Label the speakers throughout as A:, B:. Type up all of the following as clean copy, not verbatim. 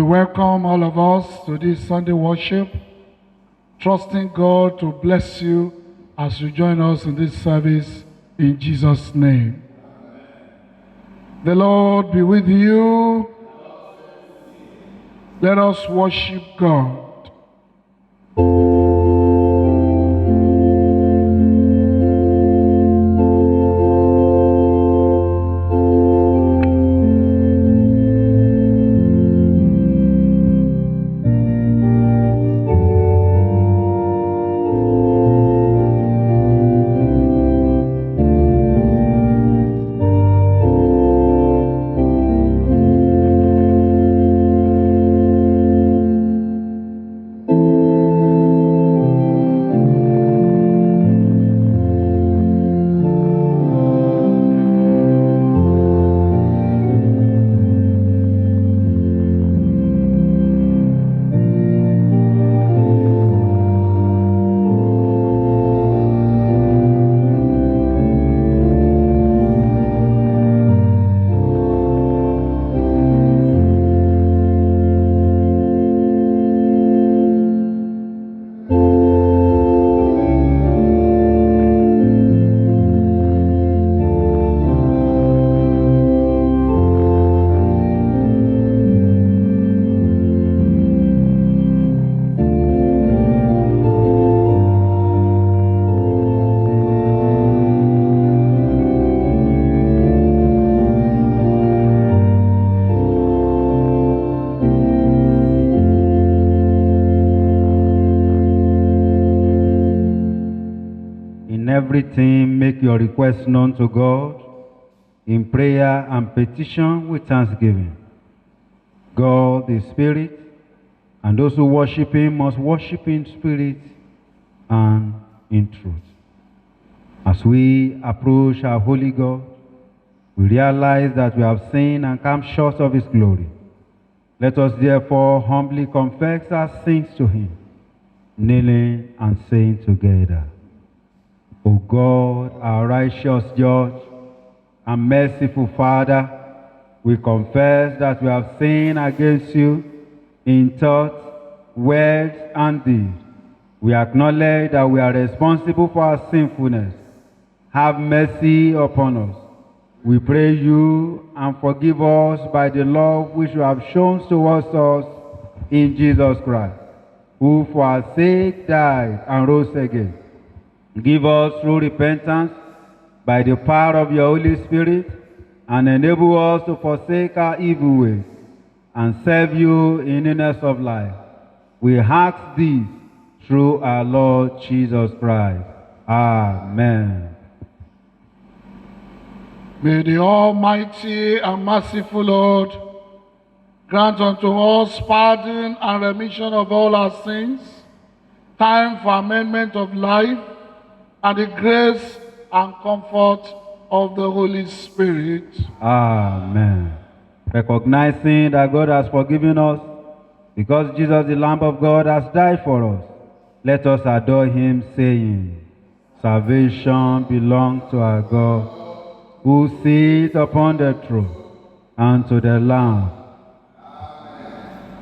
A: welcome all of us to this Sunday worship, trusting God to bless you as you join us in this service in Jesus' name. The Lord be with you. Let us worship God.
B: Everything, make your request known to God in prayer and petition with thanksgiving. God is spirit, and those who worship him must worship in spirit and in truth. As we approach our holy God, we realize that we have sinned and come short of his glory. Let us therefore humbly confess our sins to him, kneeling and saying together, O God, our righteous judge and merciful Father, we confess that we have sinned against you in thought, words, and deed. We acknowledge that we are responsible for our sinfulness. Have mercy upon us. We pray you and forgive us by the love which you have shown towards us in Jesus Christ, who for our sake died and rose again. Give us through repentance by the power of your Holy Spirit, and enable us to forsake our evil ways and serve you in newness of life. We ask this through our Lord Jesus Christ. Amen.
A: May the Almighty and merciful Lord grant unto us pardon and remission of all our sins, time for amendment of life, and the grace and comfort of the Holy Spirit.
B: Amen. Recognizing that God has forgiven us, because Jesus, the Lamb of God, has died for us, let us adore him, saying, Salvation belongs to our God, who sits upon the throne, and to the Lamb.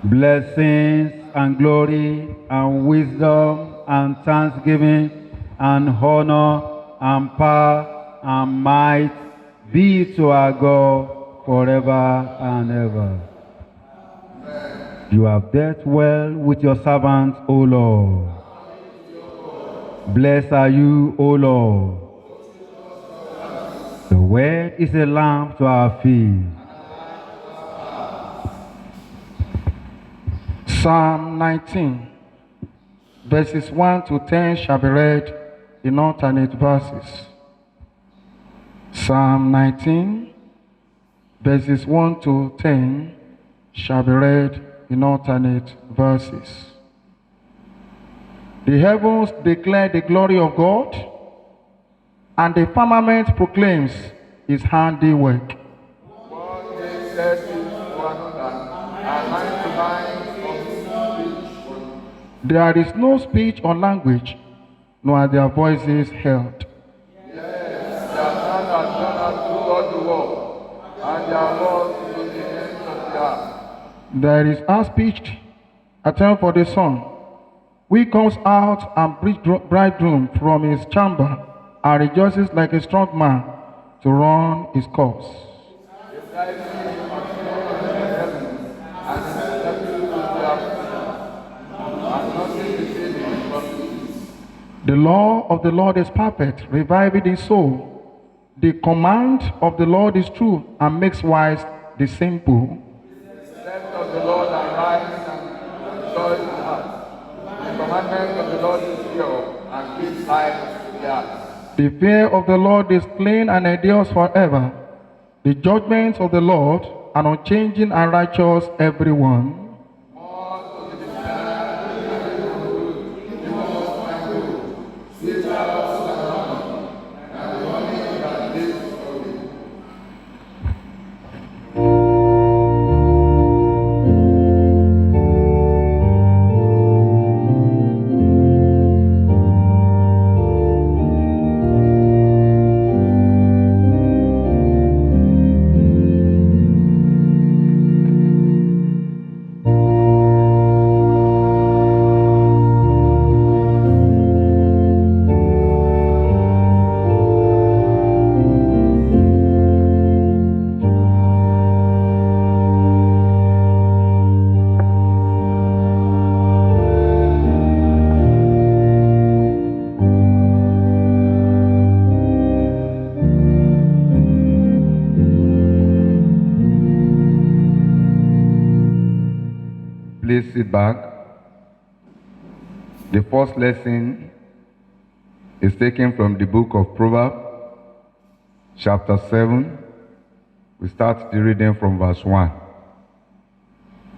B: Blessings and glory and wisdom and thanksgiving and honor and power and might be to our God forever and ever. Amen. You have dealt well with your servants, O Lord. Blessed are you, O Lord. The word is a lamp to our feet.
A: Psalm 19, verses 1 to 10 shall be read in alternate verses. Psalm 19, verses 1 to 10 shall be read in alternate verses. The heavens declare the glory of God, and the firmament proclaims his handiwork.
C: One day said to one another, and line to line of speech.
A: There is no speech or language, nor are their voices heard.
C: Yes, their hand has gone out throughout the world, and their words to the ends of the earth.
A: There is as-pitched a time for the sun, which comes out and brings bridegroom from his chamber, and rejoices like a strong man to run his course. The law of the Lord is perfect, reviving the soul. The command of the Lord is true and makes wise the simple.
C: The steps of the Lord are right and joy to the heart. The commandment of the Lord is pure and gives life to the heart.
A: The fear of the Lord is clean and endures forever. The judgments of the Lord are unchanging and righteous everyone.
C: Please sit back. The first lesson is taken from the book of Proverbs, chapter 7. We start the reading from verse 1.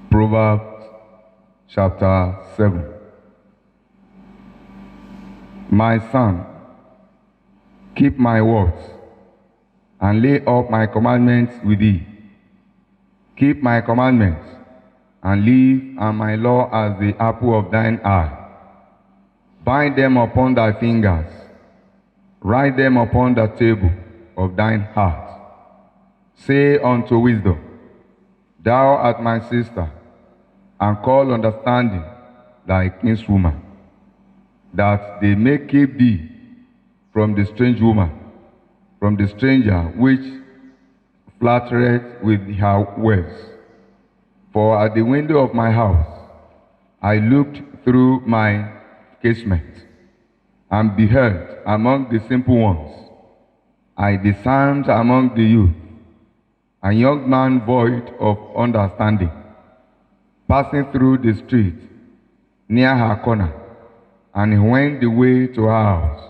C: Proverbs, chapter 7. My son, keep my words, and lay up my commandments with thee. Keep my commandments, and live, and my law as the apple of thine eye. Bind them upon thy fingers, write them upon the table of thine heart. Say unto wisdom, thou art my sister, and call understanding thy kinswoman, that they may keep thee from the strange woman, from the stranger which flattereth with her words. For at the window of my house I looked through my casement, and beheld among the simple ones, I discerned among the youth, a young man void of understanding, passing through the street near her corner, and he went the way to her house.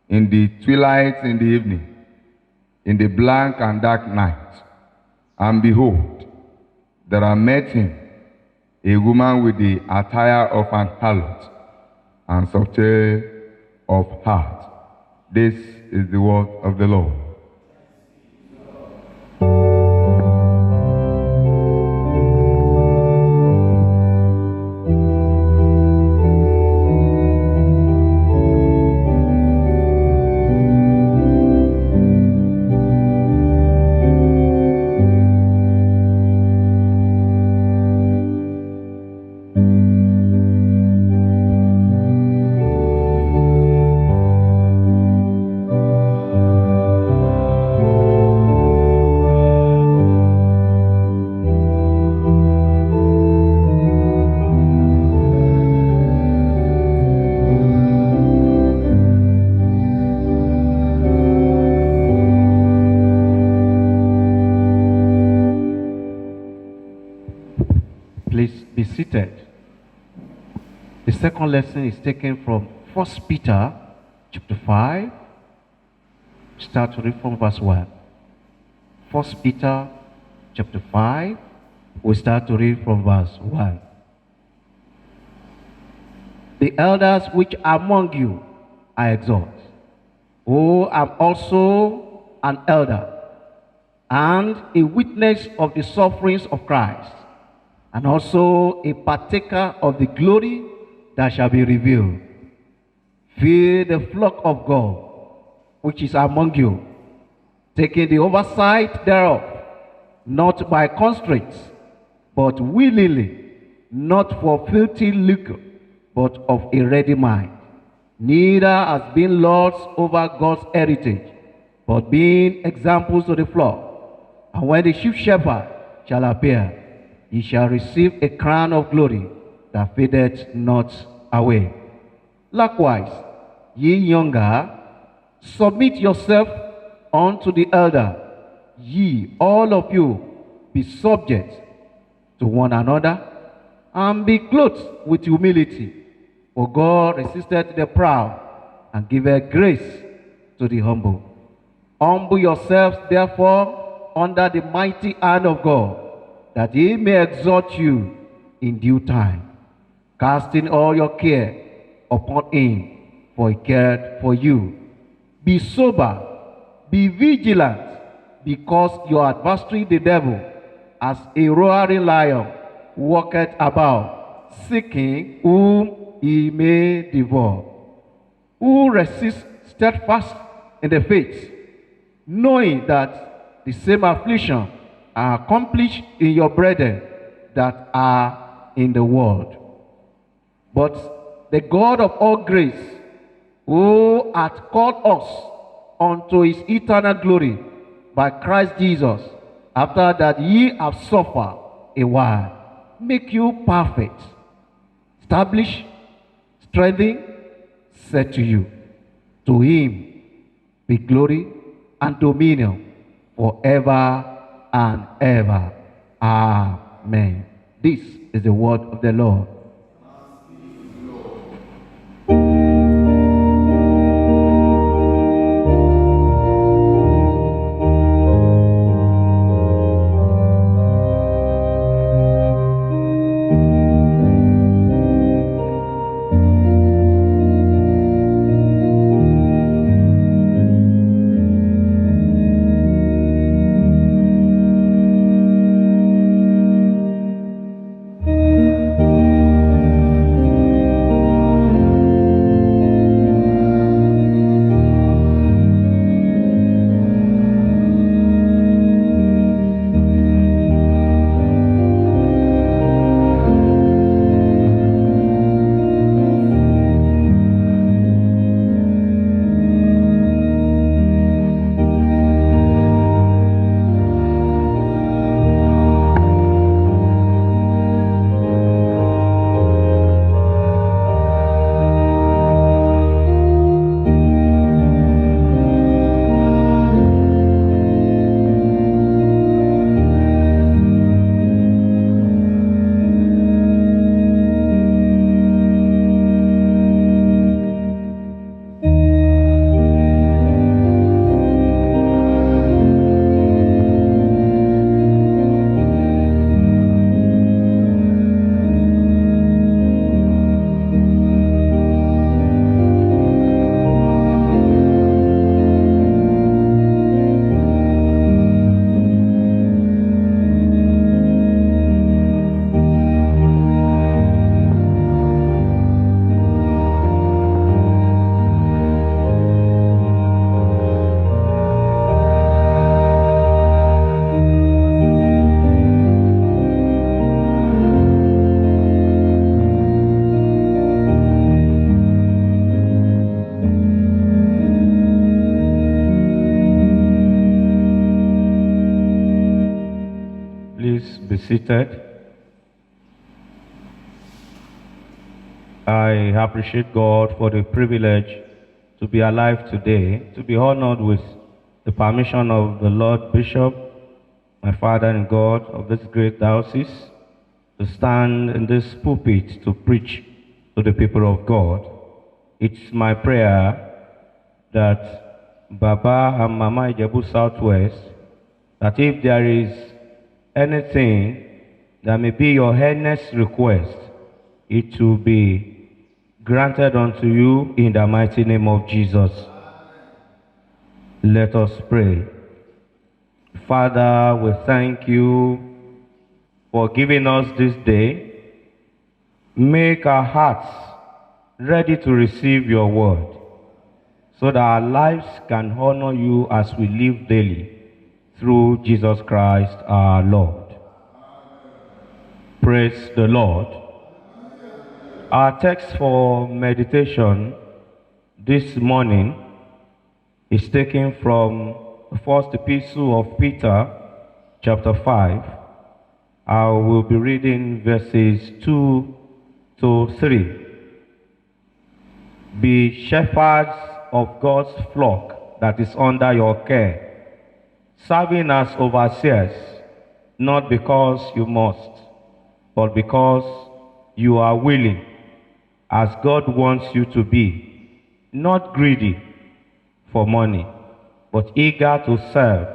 C: In the twilight in the evening, in the blank and dark night, and behold, there I met him, a woman with the attire of an harlot, and subtlety of heart. This is the word of the Lord.
B: Please be seated. The second lesson is taken from 1 Peter chapter 5. Start to read from verse 1. 1 Peter chapter 5. We start to read from verse 1. The elders which are among you I exhort, who am also an elder, and a witness of the sufferings of Christ, and also a partaker of the glory that shall be revealed. Fear the flock of God, which is among you, taking the oversight thereof, not by constraints,
D: but willingly, not for filthy lucre, but of a ready mind. Neither as being lords over God's heritage, but being examples to the flock. And when the chief shepherd shall appear, ye shall receive a crown of glory that fadeth not away. Likewise, ye younger, submit yourself unto the elder. Ye, all of you, be subject to one another, and be clothed with humility. For God resisteth the proud, and giveth grace to the humble. Humble yourselves, therefore, under the mighty hand of God, that he may exalt you in due time, casting all your care upon him, for he cared for you. Be sober, be vigilant, because your adversary the devil, as a roaring lion, walketh about, seeking whom he may devour. Who resist steadfast in the faith, knowing that the same affliction are accomplished in your brethren that are in the world. But the God of all grace, who hath called us unto his eternal glory by Christ Jesus, after that ye have suffered a while, make you perfect, establish, strengthen, set to you. To him be glory and dominion forever and ever. Amen. This is the word of the Lord.
E: Seated. I appreciate God for the privilege to be alive today, to be honored with the permission of the Lord Bishop, my Father in God of this great diocese, to stand in this pulpit to preach to the people of God. It's my prayer that Baba and Mama Ijebu Southwest, that if there is anything that may be your earnest request, it will be granted unto you in the mighty name of Jesus. Let us pray. Father, we thank you for giving us this day. Make our hearts ready to receive your word, so that our lives can honor you as we live daily through Jesus Christ our Lord. Praise the Lord. Our text for meditation this morning is taken from the first epistle of Peter, chapter 5. I will be reading verses 2 to 3. Be shepherds of God's flock that is under your care, serving as overseers, not because you must, but because you are willing, as God wants you to be, not greedy for money, but eager to serve,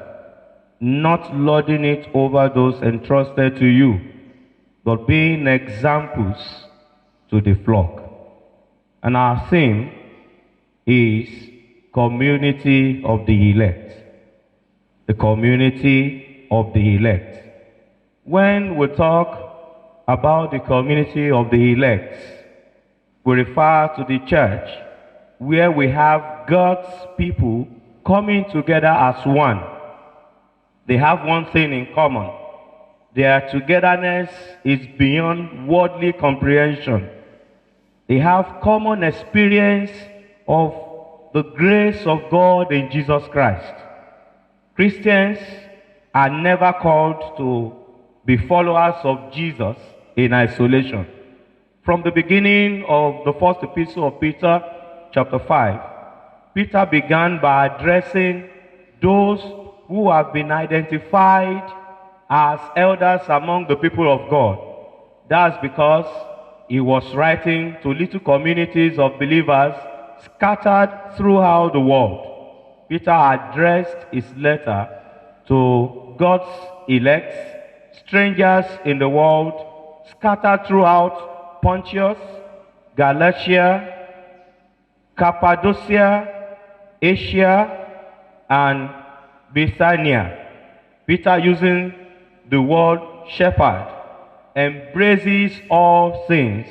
E: not lording it over those entrusted to you, but being examples to the flock. And our theme is community of the elect. The community of the elect. When we talk about the community of the elect, we refer to the church where we have God's people coming together as one. They have one thing in common. Their togetherness is beyond worldly comprehension. They have common experience of the grace of God in Jesus Christ. Christians are never called to be followers of Jesus in isolation. From the beginning of the first epistle of Peter, chapter 5, Peter began by addressing those who have been identified as elders among the people of God. That's because he was writing to little communities of believers scattered throughout the world. Peter addressed his letter to God's elect, strangers in the world, scattered throughout Pontus, Galatia, Cappadocia, Asia, and Bithynia. Peter, using the word shepherd, embraces all things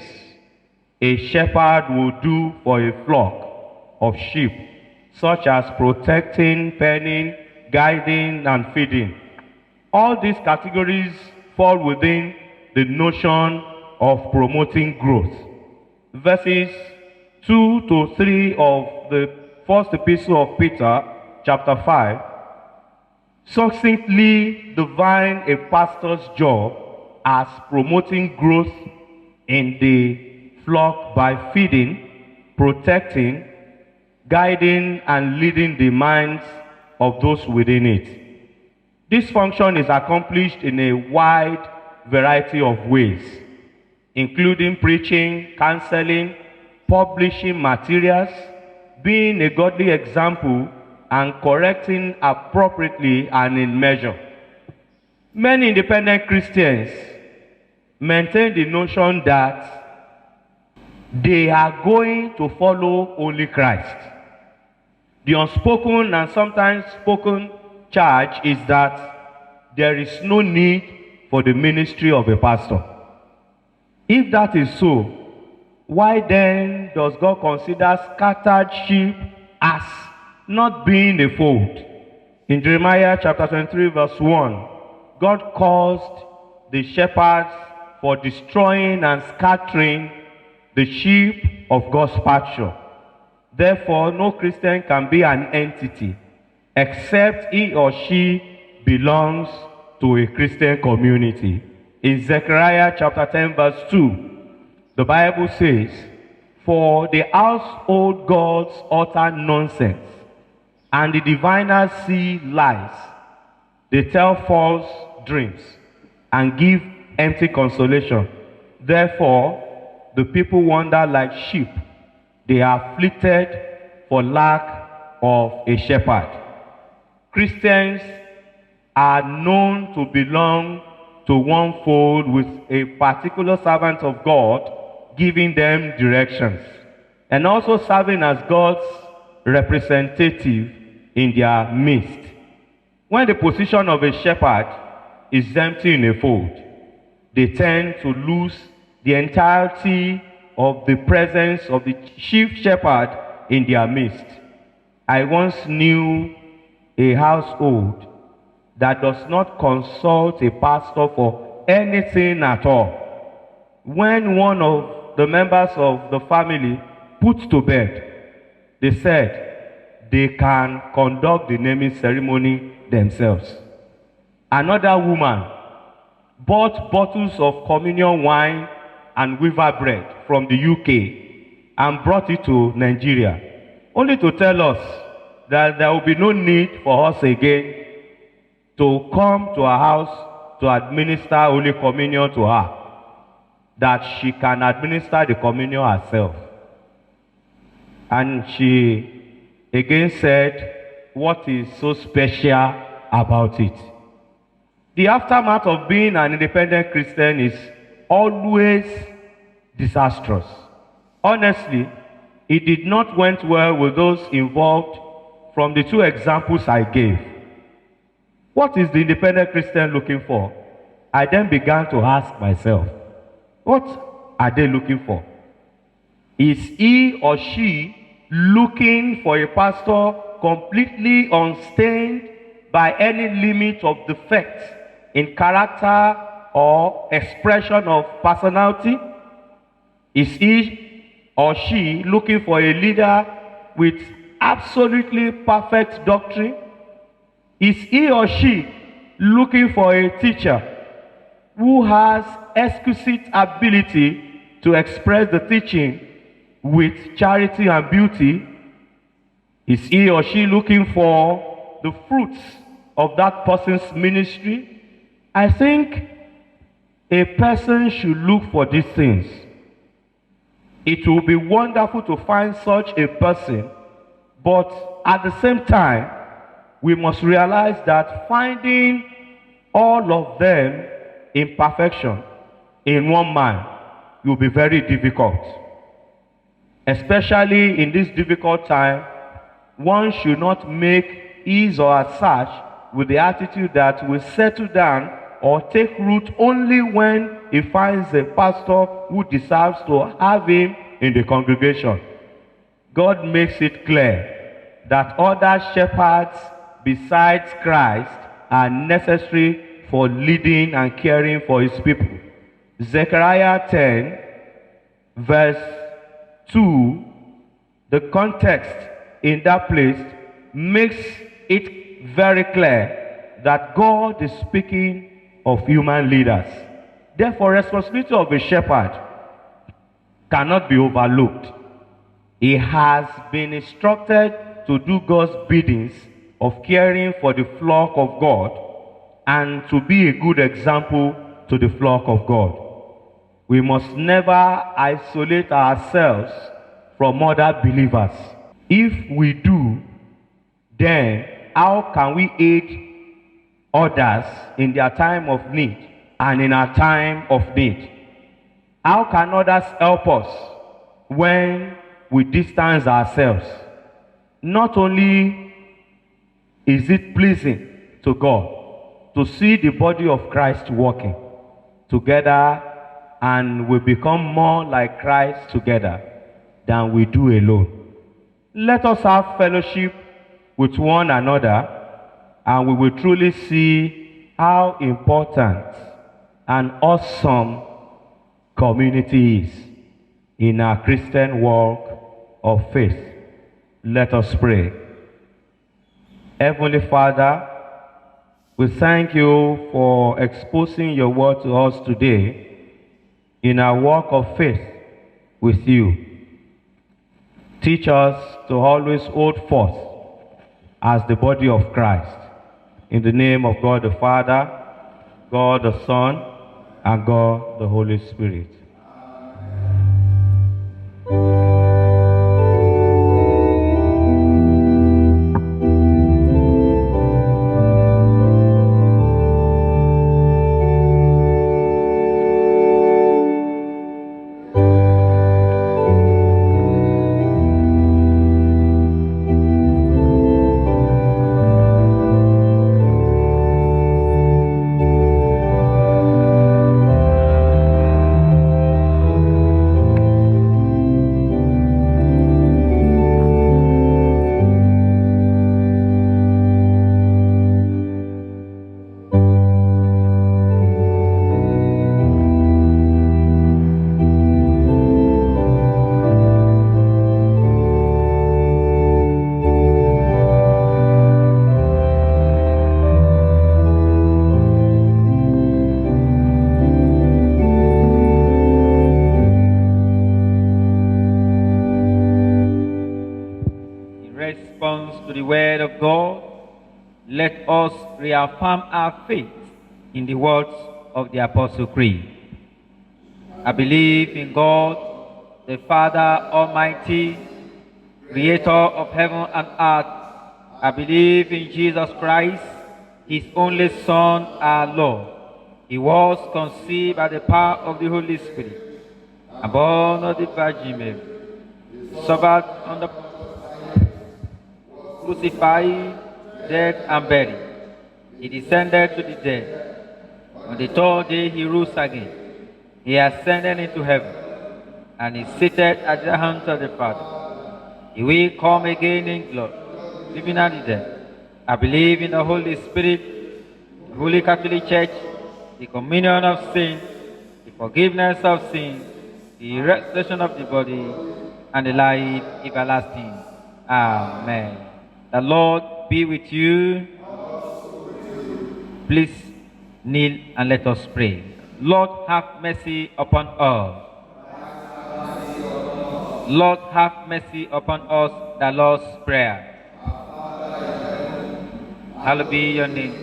E: a shepherd will do for a flock of sheep, such as protecting, penning, guiding, and feeding. All these categories fall within the notion of promoting growth. Verses 2 to 3 of the first epistle of Peter, chapter 5, succinctly define a pastor's job as promoting growth in the flock by feeding, protecting, guiding, and leading the minds of those within it. This function is accomplished in a wide variety of ways, including preaching, counseling, publishing materials, being a godly example, and correcting appropriately and in measure. Many independent Christians maintain the notion that they are going to follow only Christ. The unspoken and sometimes spoken charge is that there is no need for the ministry of a pastor. If that is so, why then does God consider scattered sheep as not being a fold? In Jeremiah chapter 23 verse 1, God caused the shepherds for destroying and scattering the sheep of God's pasture. Therefore, no Christian can be an entity except he or she belongs to a Christian community. In Zechariah chapter 10 verse 2, the Bible says, "For the household gods utter nonsense, and the diviners see lies. They tell false dreams and give empty consolation. Therefore, the people wander like sheep. They are afflicted for lack of a shepherd." Christians are known to belong to one fold with a particular servant of God giving them directions, and also serving as God's representative in their midst. When the position of a shepherd is empty in a fold, they tend to lose the entirety of the presence of the chief shepherd in their midst. I once knew a household that does not consult a pastor for anything at all. when one of the members of the family put to bed, they said they can conduct the naming ceremony themselves. Another woman bought bottles of communion wine and weaver bread from the UK and brought it to Nigeria, only to tell us that there will be no need for us again to come to her house to administer Holy Communion to her, that she can administer the communion herself. And she again said, what is so special about it? The aftermath of being an independent Christian is always disastrous. Honestly, it did not went well with those involved from the two examples I gave. What is the independent Christian looking for? I then began to ask myself, what are they looking for? Is he or she looking for a pastor completely unstained by any limit of defects in character or expression of personality? Is he or she looking for a leader with absolutely perfect doctrine? Is he or she looking for a teacher who has exquisite ability to express the teaching with charity and beauty? Is he or she looking for the fruits of that person's ministry? I think a person should look for these things. It will be wonderful to find such a person, but at the same time, we must realize that finding all of them in perfection in one man will be very difficult. Especially in this difficult time, one should not make his or her search with the attitude that will settle down or take root only when he finds a pastor who deserves to have him in the congregation. God makes it clear that other shepherds besides Christ are necessary for leading and caring for his people. Zechariah 10, verse 2, the context in that place makes it very clear that God is speaking of human leaders. Therefore, responsibility of a shepherd cannot be overlooked. He has been instructed to do God's biddings of caring for the flock of God and to be a good example to the flock of God. We must never isolate ourselves from other believers. If we do, then how can we aid others in their time of need and in our time of need? How can others help us when we distance ourselves? Not only is it pleasing to God to see the body of Christ working together, and we become more like Christ together than we do alone. Let us have fellowship with one another, and we will truly see how important and awesome community is in our Christian walk of faith. Let us pray. Heavenly Father, we thank you for exposing your word to us today in our walk of faith with you. Teach us to always hold forth as the body of Christ. In the name of God the Father, God the Son, and God the Holy Spirit.
F: let us reaffirm our faith in the words of the Apostle Creed. I believe in God, the Father Almighty, creator of heaven and earth. I believe in Jesus Christ, his only Son, our Lord. He was conceived by the power of the Holy Spirit, and born of the Virgin Mary, suffered under crucified, dead, and buried. He descended to the dead. On the third day he rose again. He ascended into heaven, and is seated at the hand of the Father. He will come again in glory, living and the dead. I believe in the Holy Spirit, the Holy Catholic Church, the communion of saints, the forgiveness of sins, the resurrection of the body, and the life everlasting. Amen. The Lord be with you. Please kneel and let us pray. Lord, have mercy upon us. Lord, have mercy upon us. The Lord's Prayer. Hallowed be your name.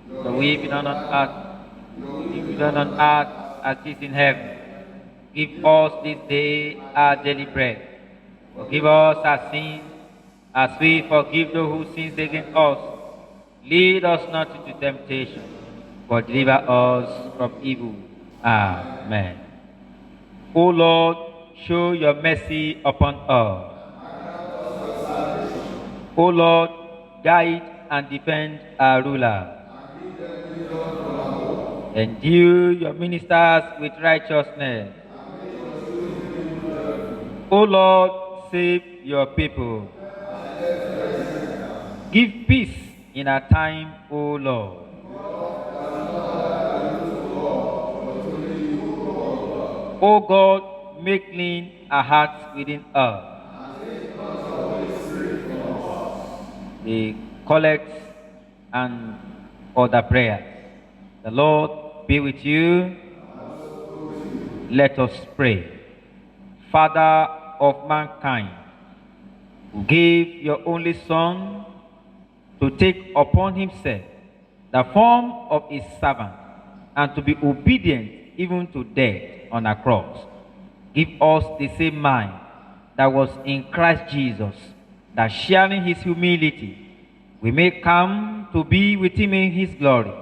F: The will be done on earth, be done on earth as it is in heaven. Give us this day our daily bread. Forgive us our sins, as we forgive those who sin against us. Lead us not into temptation, but deliver us from evil. Amen. O Lord, show your mercy upon us. O Lord, guide and defend our ruler. Endue your ministers with righteousness. O Lord, save your people. Give peace in our time, O Lord. O God, make clean our hearts within us. The collects and other prayers. The Lord be with you. Let us pray. Father of mankind, who gave your only Son to take upon himself the form of his servant and to be obedient even to death on a cross, give us the same mind that was in Christ Jesus, that sharing his humility, we may come to be with him in his glory,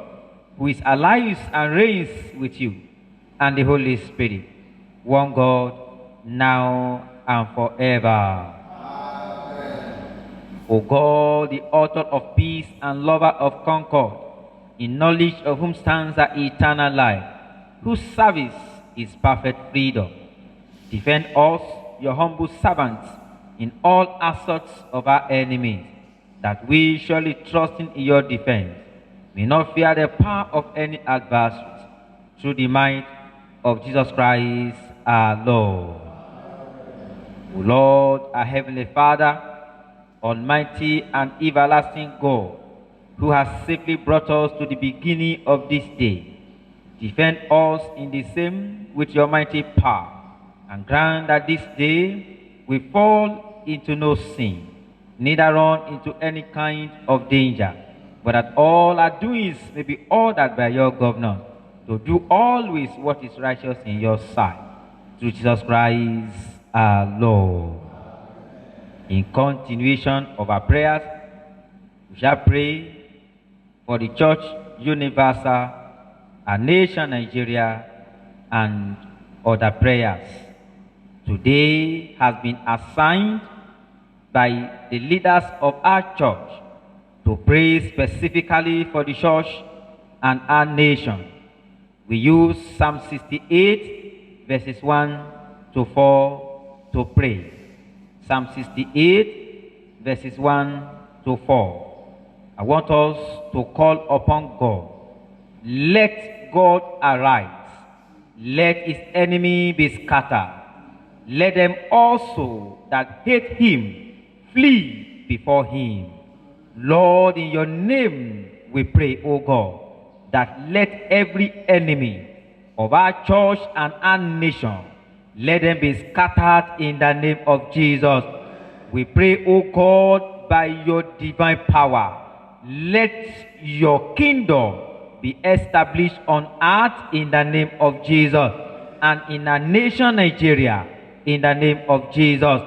F: who is alive and reigns with you and the Holy Spirit, one God, now and forever. O God, the author of peace and lover of concord, in knowledge of whom stands our eternal life, whose service is perfect freedom, defend us, your humble servants, in all assaults of our enemies, that we, surely trusting in your defense, may not fear the power of any adversaries, through the might of Jesus Christ our Lord. O Lord, our heavenly Father, almighty and everlasting God, who has safely brought us to the beginning of this day, defend us in the same with your mighty power, and grant that this day we fall into no sin, neither run into any kind of danger, but that all our doings may be ordered by your governor, to do always what is righteous in your sight, through Jesus Christ our Lord. In continuation of our prayers, we shall pray for the Church Universal, our nation Nigeria, and other prayers. Today has been assigned by the leaders of our church to pray specifically for the church and our nation. We use Psalm 68, verses 1 to 4 to pray. Psalm 68, verses 1 to 4. I want us to call upon God. Let God arise. Let his enemy be scattered. Let them also that hate him flee before him. Lord, in your name we pray, O God, that let every enemy of our church and our nation, let them be scattered in the name of Jesus. We pray, O God, by your divine power, let your kingdom be established on earth in the name of Jesus, and in our nation Nigeria in the name of Jesus.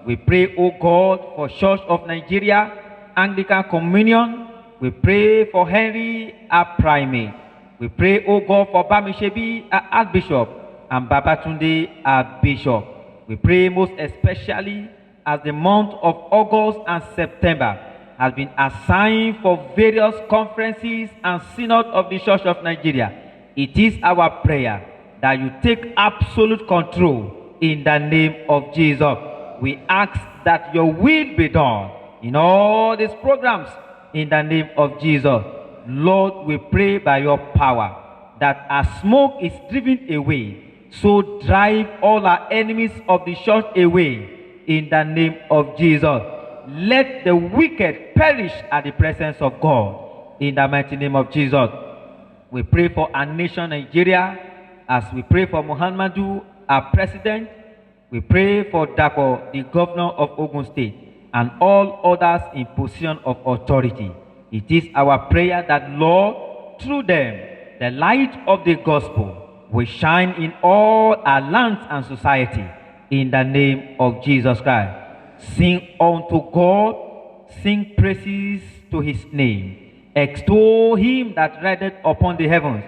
F: We pray, O God, for Church of Nigeria, Anglican Communion. We pray for Henry, our primate. We pray, O God, for Bamishebi, our Archbishop, and Babatunde, our Bishop. We pray most especially as the month of August and September has been assigned for various conferences and synod of the Church of Nigeria. It is our prayer that you take absolute control in the name of Jesus. We ask that your will be done in all these programs in the name of Jesus. Lord, we pray by your power that as smoke is driven away, so drive all our enemies of the church away in the name of Jesus. Let the wicked perish at the presence of God in the mighty name of Jesus. We pray for our nation Nigeria as we pray for Muhammadu, our president. We pray for Dapo, the governor of Ogun State, and all others in position of authority. It is our prayer that, Lord, through them, the light of the gospel will shine in all our lands and society in the name of Jesus Christ. Sing unto God, sing praises to his name. Extol him that rideth upon the heavens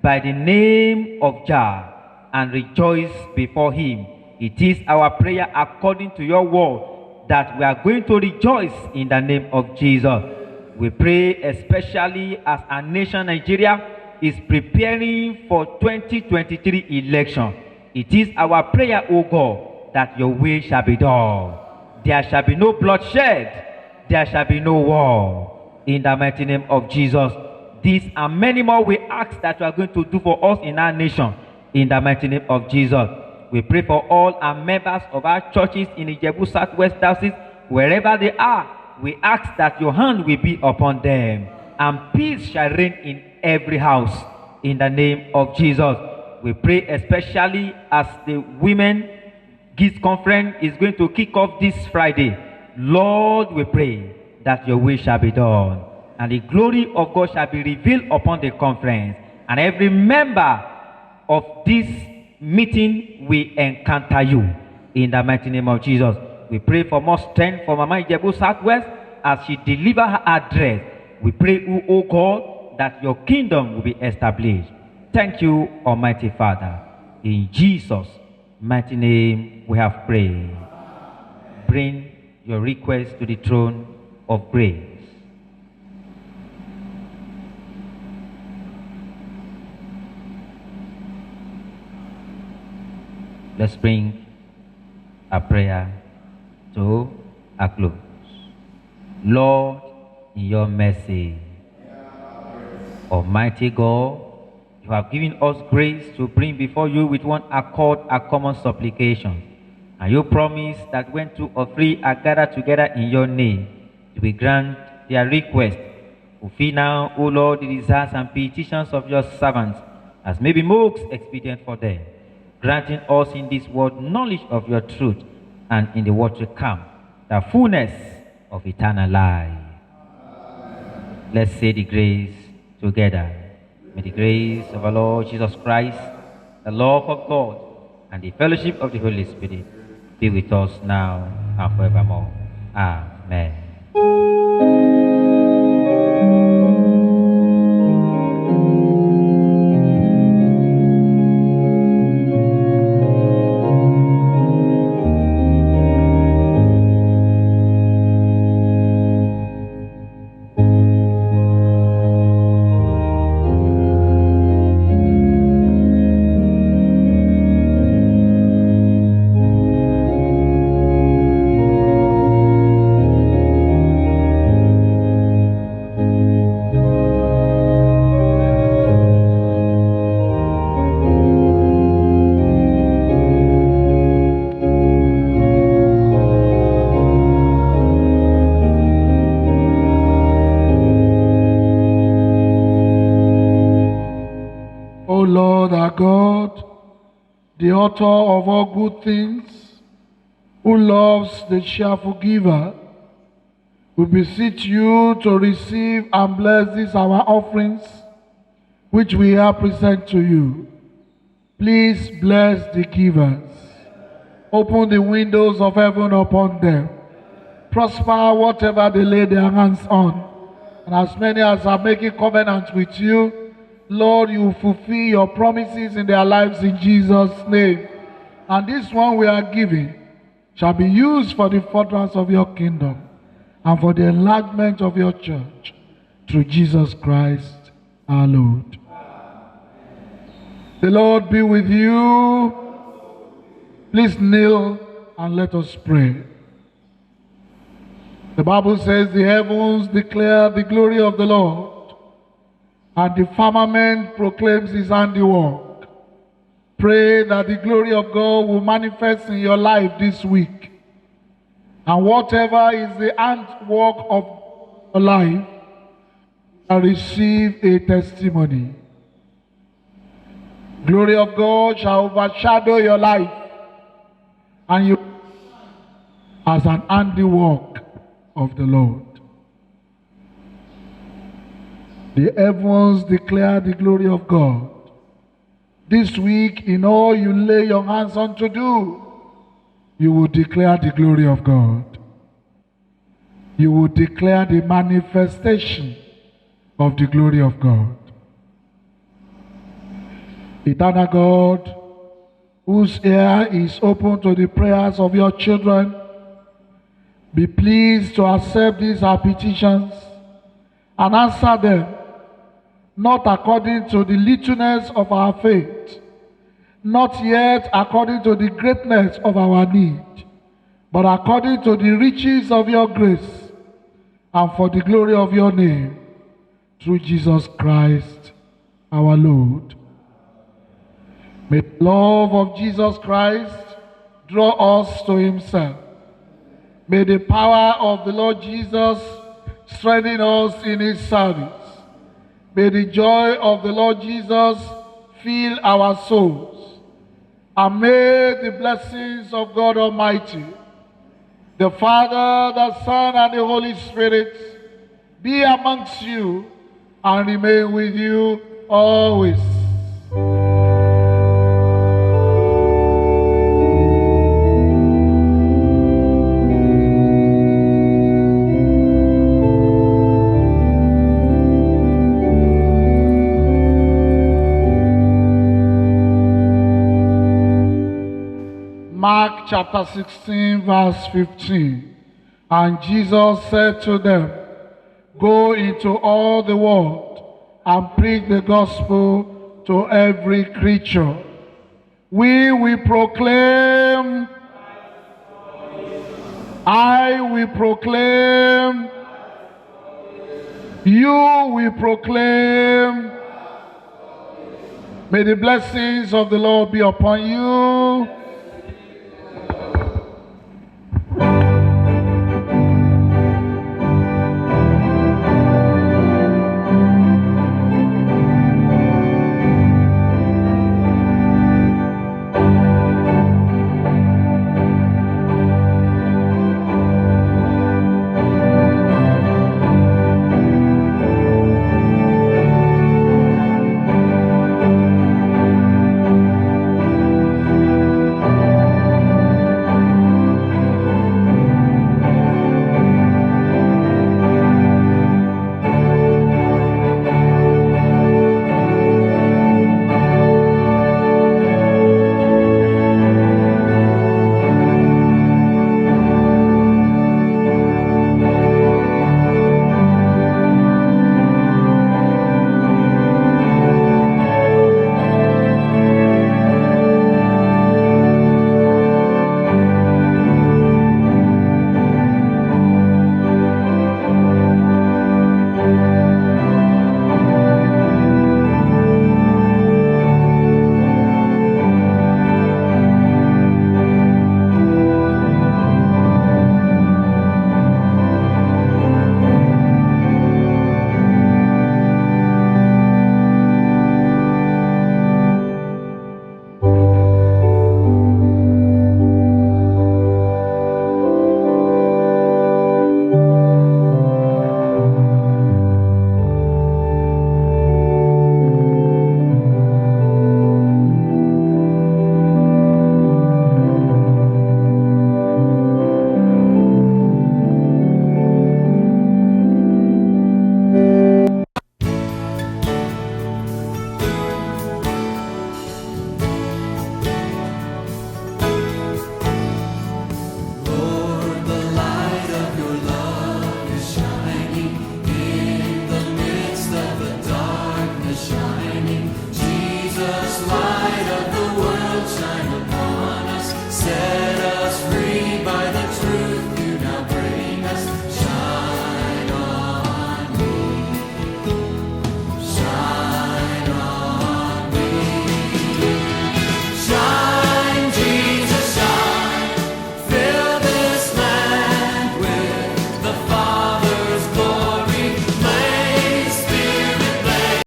F: by the name of Jah, and rejoice before him. It is our prayer according to your word that we are going to rejoice in the name of Jesus. We pray especially as our nation Nigeria is preparing for 2023 election. It is our prayer, O God, that your will shall be done. There shall be no bloodshed. There shall be no war. In the mighty name of Jesus. These and many more we ask that you are going to do for us in our nation. In the mighty name of Jesus. We pray for all our members of our churches in Ijebu Southwest Diocese, wherever they are. We ask that your hand will be upon them, and peace shall reign in every house. In the name of Jesus. We pray especially as the Women Gifts Conference is going to kick off this Friday. Lord, we pray that your will shall be done, and the glory of God shall be revealed upon the conference, and every member of this meeting will encounter you in the mighty name of Jesus. We pray for more strength for Mama Ijebu Southwest as she delivers her address. We pray, O God, that your kingdom will be established. Thank you, Almighty Father. In Jesus' mighty name we have prayed. Bring your request to the throne of grace. Let's bring a prayer to a close. Lord, in your mercy, Almighty God, you have given us grace to bring before you with one accord a common supplication. And you promise that when two or three are gathered together in your name, you will grant their request. Fulfill now, O Lord, the desires and petitions of your servants, as may be most expedient for them, granting us in this world knowledge of your truth, and in the world to come, the fullness of eternal life. Let's say the grace together. May the grace of our Lord Jesus Christ, the love of God, and the fellowship of the Holy Spirit be with us now and forevermore. Amen.
A: O Lord our God, the author of all good things, who loves the cheerful giver, We beseech you to receive and bless these our offerings, which we have present to you. Please bless the givers. Open the windows of heaven upon them. Prosper whatever they lay their hands on. And as many as are making covenants with you, Lord, you fulfill your promises in their lives in Jesus' name. And this one we are giving shall be used for the furtherance of your kingdom and for the enlargement of your church through Jesus Christ our Lord. The Lord be with you. Please kneel and let us pray. The Bible says the heavens declare the glory of the Lord, and the firmament proclaims his handiwork. Pray that the glory of God will manifest in your life this week. And whatever is the handwork of your life, shall receive a testimony. Glory of God shall overshadow your life, and you as an handiwork of the Lord. The heavens declare the glory of God. This week, in all you lay your hands on to do, you will declare the glory of God. You will declare the manifestation of the glory of God. Eternal God, whose ear is open to the prayers of your children, be pleased to accept these our petitions and answer them, not according to the littleness of our faith, not yet according to the greatness of our need, but according to the riches of your grace and for the glory of your name, through Jesus Christ our Lord. May the love of Jesus Christ draw us to himself. May the power of the Lord Jesus strengthen us in his service. May the joy of the Lord Jesus fill our souls. And may the blessings of God Almighty, the Father, the Son, and the Holy Spirit be amongst you and remain with you always. Mark chapter 16, verse 15. And Jesus said to them, "Go into all the world and preach the gospel to every creature. We will proclaim, I will proclaim, you will proclaim." May the blessings of the Lord be upon you.